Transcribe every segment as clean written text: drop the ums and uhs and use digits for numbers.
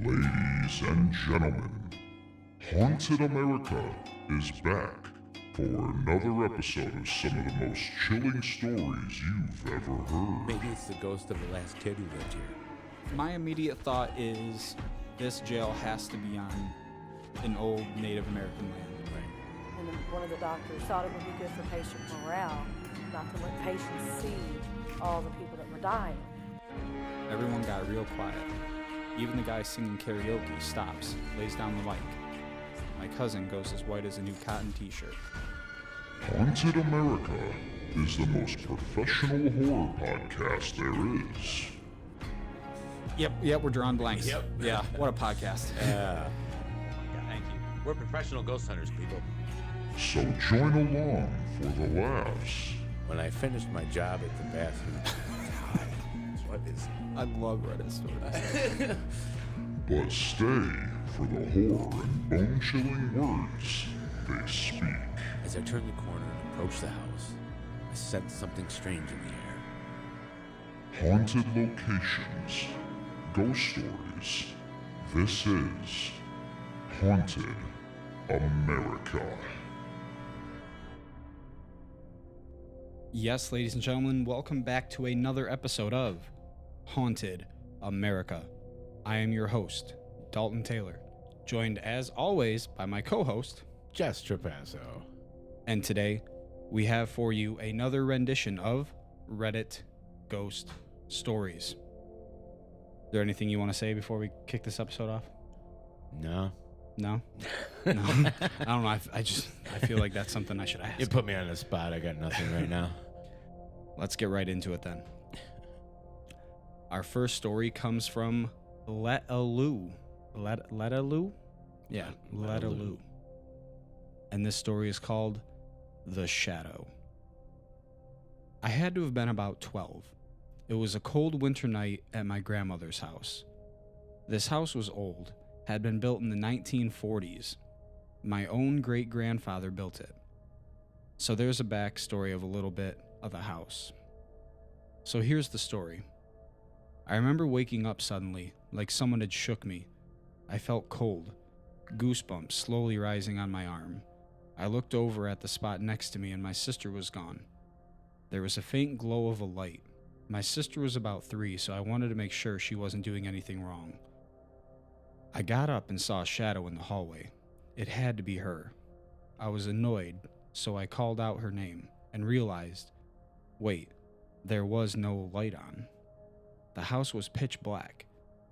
Ladies and gentlemen, Haunted America is back for another episode of some of the most chilling stories you've ever heard. Maybe it's the ghost of the last kid who lived here. My immediate thought is this jail has to be on an old Native American land. Right. And then one of the doctors thought it would be good for patient morale not to let patients see all the people that were dying. Everyone got real quiet. Even the guy singing karaoke stops, lays down the mic. My cousin goes as white as a new cotton t-shirt. Haunted America is the most professional horror podcast there is. Yep, we're drawing blanks. Yep. Yeah, what a podcast. Yeah, thank you. We're professional ghost hunters, people. So join along for the laughs. When I finished my job at the bathroom, God, what is I love Reddit stories. But stay for the horror and bone-chilling words they speak. As I turned the corner and approached the house, I sensed something strange in the air. Haunted locations, ghost stories. This is Haunted America. Yes, ladies and gentlemen, welcome back to another episode of Haunted America. I am your host, Dalton Taylor, joined as always by my co-host, Jess Trapasso. and today we have for you another rendition of Reddit Ghost Stories. Is there anything you want to say before we kick this episode off? No. No? No? I don't know. I feel like that's something I should ask. You put me on the spot. I got nothing right now. Let's get right into it then. Our first story comes from Letaloo. Letaloo? Yeah, Letaloo. And this story is called The Shadow. I had to have been about 12. It was a cold winter night at my grandmother's house. This house was old, had been built in the 1940s. My own great-grandfather built it. So there's a backstory of a little bit of the house. So here's the story. I remember waking up suddenly, like someone had shook me. I felt cold, goosebumps slowly rising on my arm. I looked over at the spot next to me and my sister was gone. There was a faint glow of a light. My sister was about 3, so I wanted to make sure she wasn't doing anything wrong. I got up and saw a shadow in the hallway. It had to be her. I was annoyed, so I called out her name and realized, wait, there was no light on. The house was pitch black,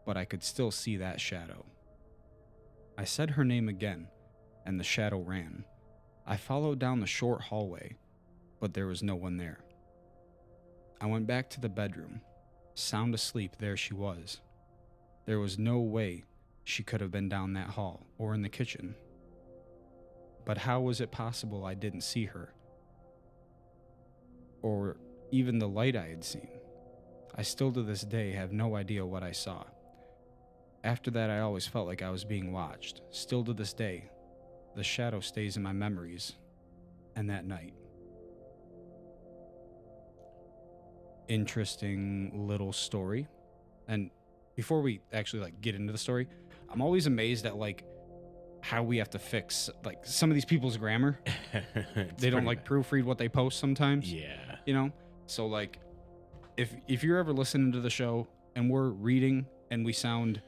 but I could still see that shadow. I said her name again, and the shadow ran. I followed down the short hallway, but there was no one there. I went back to the bedroom. Sound asleep, there she was. There was no way she could have been down that hall or in the kitchen. But how was it possible I didn't see her? Or even the light I had seen? I still to this day have no idea what I saw. After that, I always felt like I was being watched. Still to this day, the shadow stays in my memories and that night. Interesting little story. And before we actually get into the story, I'm always amazed at how we have to fix some of these people's grammar. They don't proofread what they post sometimes. Yeah. So if you're ever listening to the show and we're reading and we sound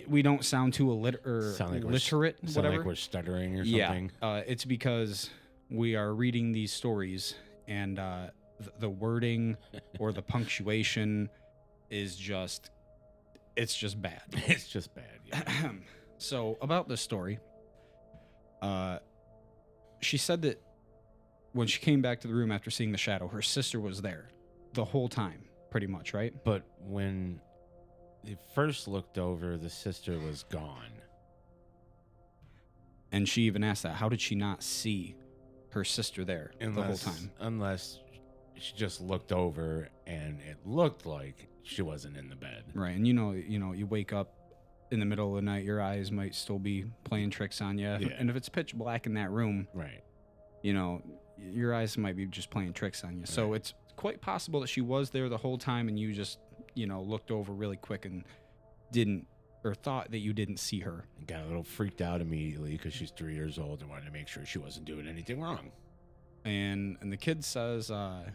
we don't sound too literate, Sound whatever. like we're stuttering or Yeah, something. it's because we are reading these stories and the wording or the punctuation is just bad. It's just bad. Yeah. So about this story, she said that when she came back to the room after seeing the shadow, her sister was there the whole time, pretty much, right? But when they first looked over, the sister was gone. And she even asked that. How did she not see her sister there the whole time? Unless she just looked over and it looked like she wasn't in the bed. Right. And you wake up in the middle of the night, your eyes might still be playing tricks on you. Yeah. And if it's pitch black in that room, Right. Your eyes might be just playing tricks on you. So Right. it's quite possible that she was there the whole time and you just, looked over really quick and didn't or thought that you didn't see her. And got a little freaked out immediately because she's 3 years old and wanted to make sure she wasn't doing anything wrong. And the kid says, or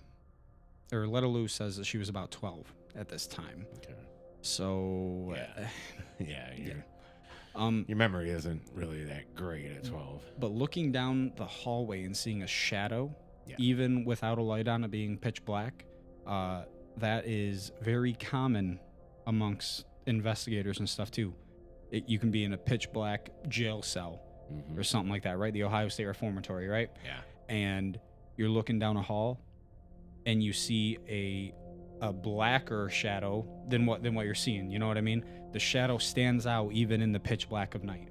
Letta Lou says that she was about 12 at this time. Okay. So, Your memory isn't really that great at 12. but looking down the hallway and seeing a shadow, Yeah. even without a light on it being pitch black, that is very common amongst investigators and stuff too. You can be in a pitch black jail cell Mhm. or something like that, right? The Ohio State Reformatory, right? Yeah. And you're looking down a hall and you see a blacker shadow than what you're seeing. You know what I mean? The shadow stands out even in the pitch black of night,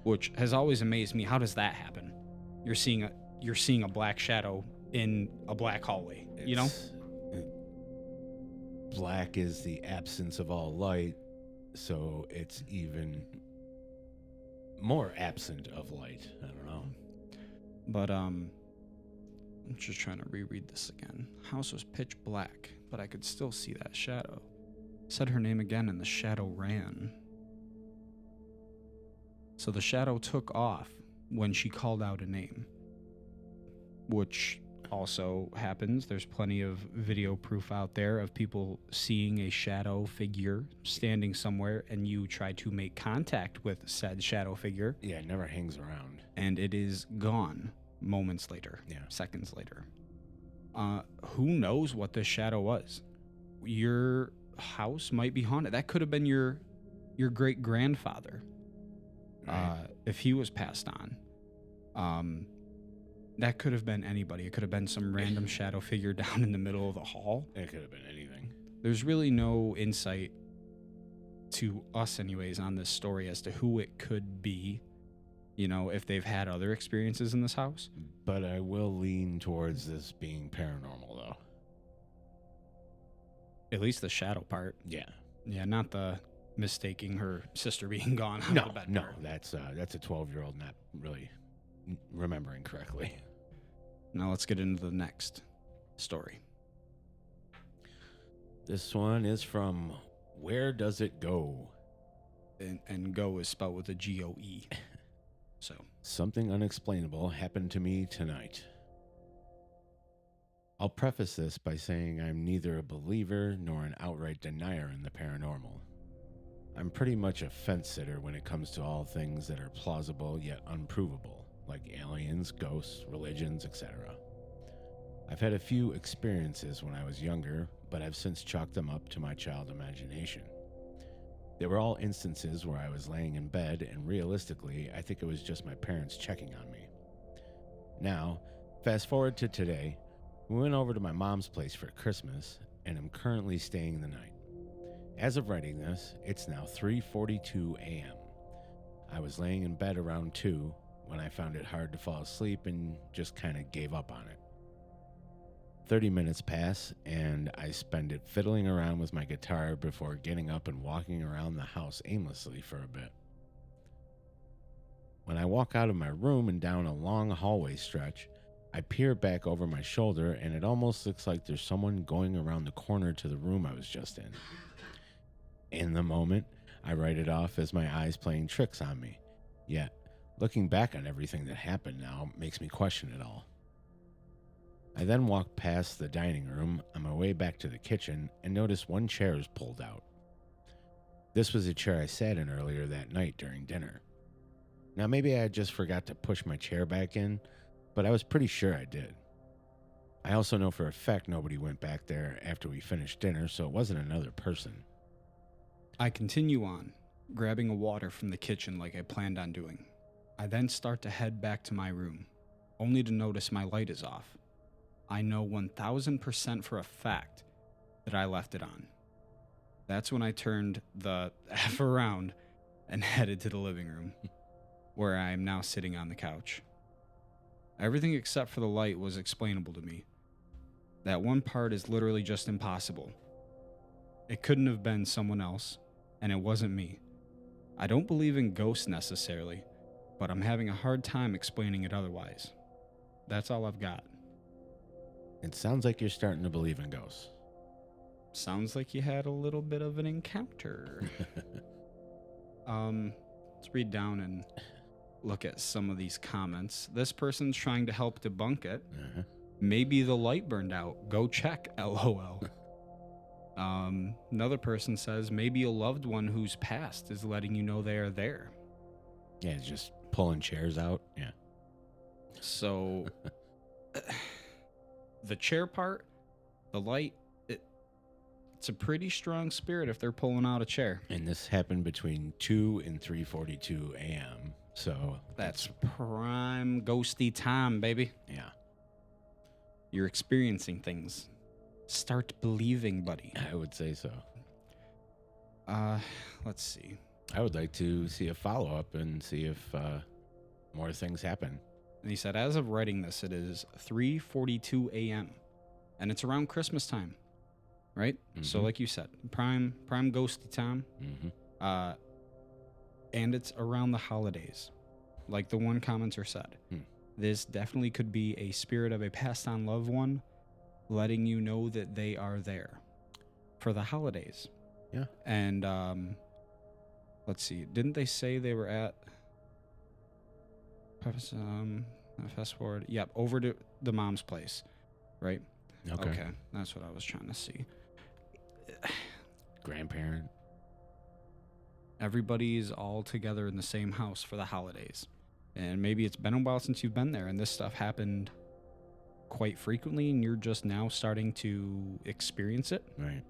which has always amazed me. How does that happen? You're seeing a black shadow in a black hallway. You know? Black is the absence of all light, so it's even more absent of light. I don't know. But I'm just trying to reread this again. House was pitch black, but I could still see that shadow. Said her name again and the shadow ran. So the shadow took off when she called out a name, which also happens. There's plenty of video proof out there of people seeing a shadow figure standing somewhere and you try to make contact with said shadow figure Yeah, it never hangs around. and it is gone moments later, Yeah. seconds later. Who knows what this shadow was? Your house might be haunted. That could have been your great grandfather, Right. if he was passed on. That could have been anybody. It could have been some random shadow figure down in the middle of the hall. It could have been anything. There's really no insight to us, anyways, on this story as to who it could be. You know, if they've had other experiences in this house. But I will lean towards this being paranormal, though. At least the shadow part. Yeah. Yeah, not the mistaking her sister being gone out of No, the bed. no, part. that's a 12-year-old not really remembering correctly. Now let's get into the next story. This one is from Where Does It Go? And go is spelled with a G-O-E. So, Something unexplainable happened to me tonight. I'll preface this by saying I'm neither a believer nor an outright denier in the paranormal. I'm pretty much a fence sitter when it comes to all things that are plausible yet unprovable, like aliens, ghosts, religions, etc. I've had a few experiences when I was younger, but I've since chalked them up to my child imagination. They were all instances where I was laying in bed, and realistically, I think it was just my parents checking on me. Now, fast forward to today, we went over to my mom's place for Christmas, and I'm currently staying the night. As of writing this, it's now 3:42 a.m. I was laying in bed around 2 when I found it hard to fall asleep and just kind of gave up on it. 30 minutes pass, and I spend it fiddling around with my guitar before getting up and walking around the house aimlessly for a bit. When I walk out of my room and down a long hallway stretch, I peer back over my shoulder, and it almost looks like there's someone going around the corner to the room I was just in. In the moment, I write it off as my eyes playing tricks on me. Yet, looking back on everything that happened now makes me question it all. I then walk past the dining room on my way back to the kitchen and notice one chair is pulled out. This was a chair I sat in earlier that night during dinner. Now maybe I just forgot to push my chair back in, but I was pretty sure I did. I also know for a fact nobody went back there after we finished dinner, so it wasn't another person. I continue on, grabbing a water from the kitchen like I planned on doing. I then start to head back to my room, only to notice my light is off. I know 1000% for a fact that I left it on. That's when I turned the F around and headed to the living room, where I am now sitting on the couch. Everything except for the light was explainable to me. That one part is literally just impossible. It couldn't have been someone else, and it wasn't me. I don't believe in ghosts necessarily, but I'm having a hard time explaining it otherwise. That's all I've got. It sounds like you're starting to believe in ghosts. sounds like you had a little bit of an encounter. Let's read down and look at some of these comments. This person's trying to help debunk it. Uh-huh. Maybe the light burned out. Go check. LOL. Another person says maybe a loved one who's passed is letting you know they are there. Yeah, just pulling chairs out. Yeah. So the chair part, the light, it's a pretty strong spirit if they're pulling out a chair. And this happened between 2 and 3:42 a.m. So That's prime ghosty time, baby. yeah, You're experiencing things. Start believing, buddy. I would say so. Let's see. I would like to see a follow-up and see if more things happen. And he said, as of writing this, it is 3:42 a.m. and it's around Christmas time, right? So, Mhm. like you said, prime ghosty time. Mm-hmm. And it's around the holidays, like the one commenter said. This definitely could be a spirit of a passed on loved one letting you know that they are there for the holidays. Yeah. And let's see, didn't they say they were at fast forward, yep, over to the mom's place, right? Okay, that's what I was trying to see. Grandparent. Everybody's all together in the same house for the holidays. And maybe it's been a while since you've been there, and this stuff happened quite frequently, and you're just now starting to experience it. Right.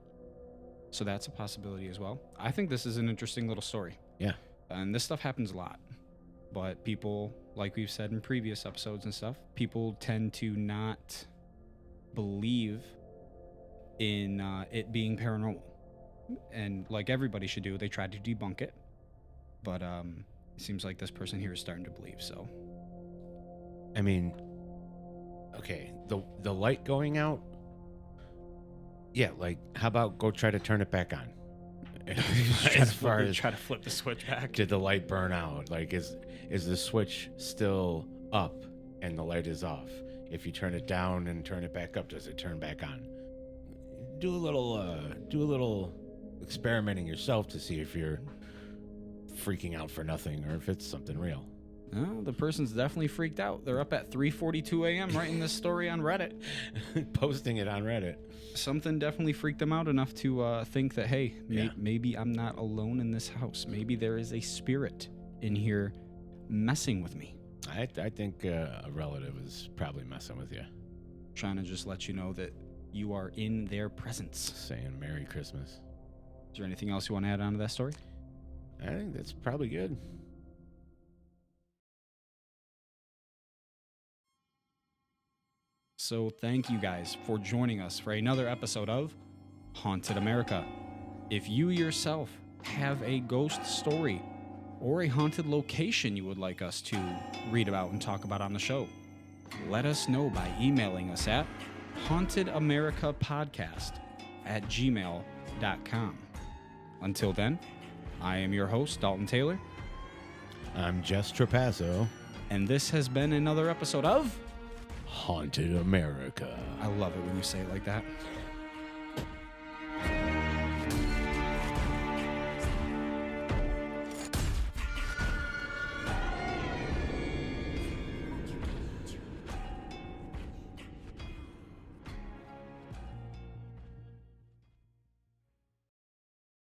So that's a possibility as well. I think this is an interesting little story. Yeah. And this stuff happens a lot. But people, like we've said in previous episodes and stuff, people tend to not believe in it being paranormal. And like everybody should do, they try to debunk it. But it seems like this person here is starting to believe, so. I mean, okay, the light going out. Yeah, like how about go try to turn it back on? As far as try to flip the switch back. did the light burn out? Like is the switch still up and the light is off? If you turn it down and turn it back up, does it turn back on? Do a little experimenting yourself to see if you're freaking out for nothing or if it's something real. Oh, the person's definitely freaked out. They're up at 3:42 a.m. writing this story on Reddit. Posting it on Reddit. Something definitely freaked them out enough to think that, hey, Yeah. maybe I'm not alone in this house. Maybe there is a spirit in here messing with me. I think a relative is probably messing with you, Trying to just let you know that you are in their presence. saying Merry Christmas. Is there anything else you want to add on to that story? I think that's probably good. So thank you guys for joining us for another episode of Haunted America. If you yourself have a ghost story or a haunted location you would like us to read about and talk about on the show, let us know by emailing us at hauntedamericapodcast@gmail.com. Until then, I am your host, Dalton Taylor, I'm Jess Trapasso, and this has been another episode of Haunted America. I love it when you say it like that.